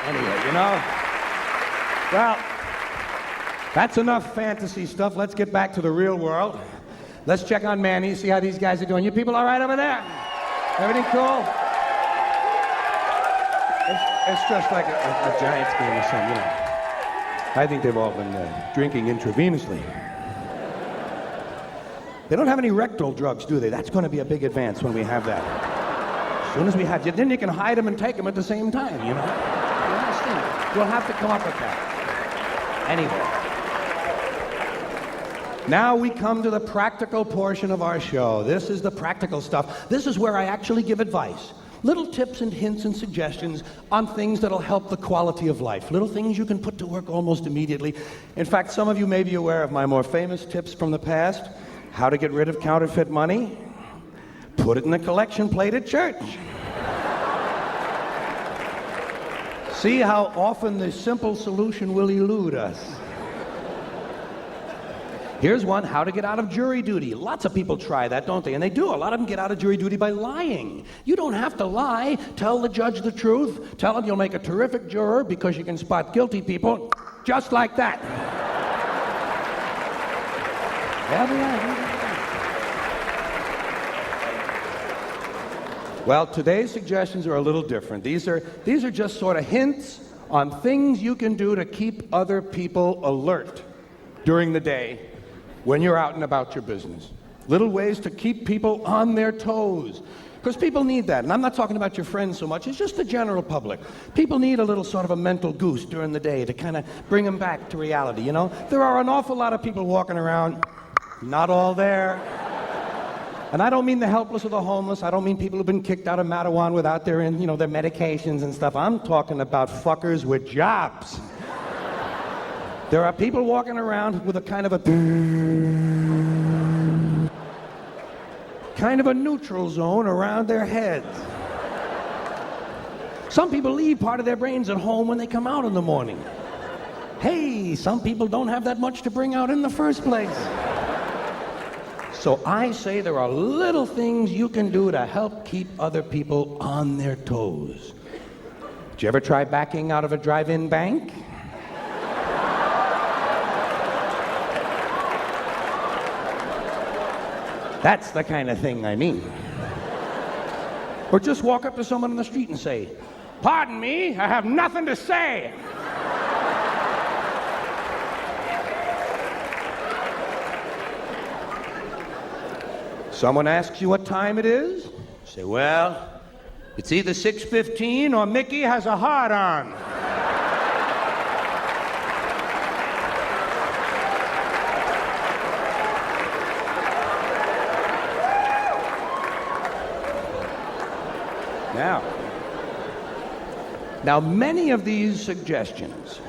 Anyway, well, that's enough fantasy stuff. Let's get back to the real world. Let's check on Manny, see how these guys are doing. You people all right over there? Everything cool? It's just like a Giants game or something, I think they've all been drinking intravenously. They don't have any rectal drugs, do they? That's going to be a big advance when we have that. As soon as we have, then you can hide them and take them at the same time, You understand? We'll have to come up with that. Anyway. Now we come to the practical portion of our show. This is the practical stuff. This is where I actually give advice. Little tips and hints and suggestions on things that'll help the quality of life. Little things you can put to work almost immediately. In fact, some of you may be aware of my more famous tips from the past. How to get rid of counterfeit money. Put it in the collection plate at church. See how often the simple solution will elude us. Here's one, how to get out of jury duty. Lots of people try that, don't they? And they do. A lot of them get out of jury duty by lying. You don't have to lie. Tell the judge the truth. Tell him you'll make a terrific juror because you can spot guilty people just like that. Well, today's suggestions are a little different. These are just sort of hints on things you can do to keep other people alert during the day when you're out and about your business. Little ways to keep people on their toes. Because people need that. And I'm not talking about your friends so much. It's just the general public. People need a little sort of a mental goose during the day to kind of bring them back to reality, There are an awful lot of people walking around, not all there. And I don't mean the helpless or the homeless. I don't mean people who've been kicked out of Mattawan without their medications and stuff. I'm talking about fuckers with jobs. There are people walking around with a kind of a neutral zone around their heads. Some people leave part of their brains at home when they come out in the morning. Hey, some people don't have that much to bring out in the first place. So I say there are little things you can do to help keep other people on their toes. Did you ever try backing out of a drive-in bank? That's the kind of thing I mean. Or just walk up to someone on the street and say, "Pardon me, I have nothing to say." Someone asks you what time it is? Say, "Well, it's either 6:15 or Mickey has a heart on." Now, many of these suggestions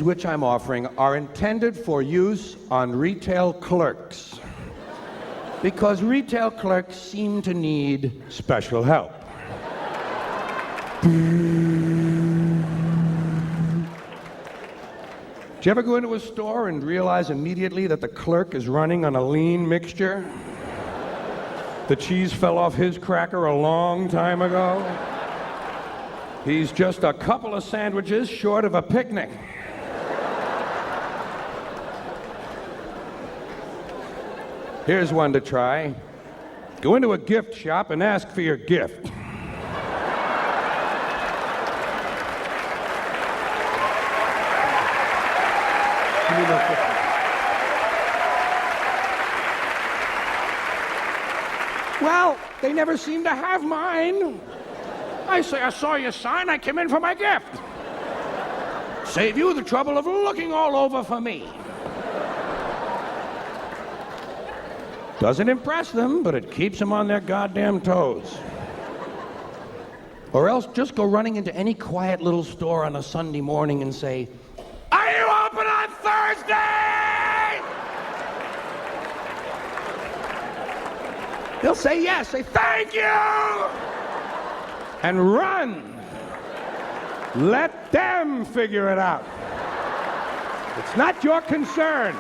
which I'm offering are intended for use on retail clerks because retail clerks seem to need special help. Did you ever go into a store and realize immediately that the clerk is running on a lean mixture? The cheese fell off his cracker a long time ago. He's just a couple of sandwiches short of a picnic. Here's one to try. Go into a gift shop and ask for your gift. Well, they never seem to have mine. I say, "I saw your sign, I came in for my gift." Save you the trouble of looking all over for me. Doesn't impress them, but it keeps them on their goddamn toes. Or else just go running into any quiet little store on a Sunday morning and say, "Are you open on Thursday?" They'll say yes, say "Thank you," and run. Let them figure it out. It's not your concern.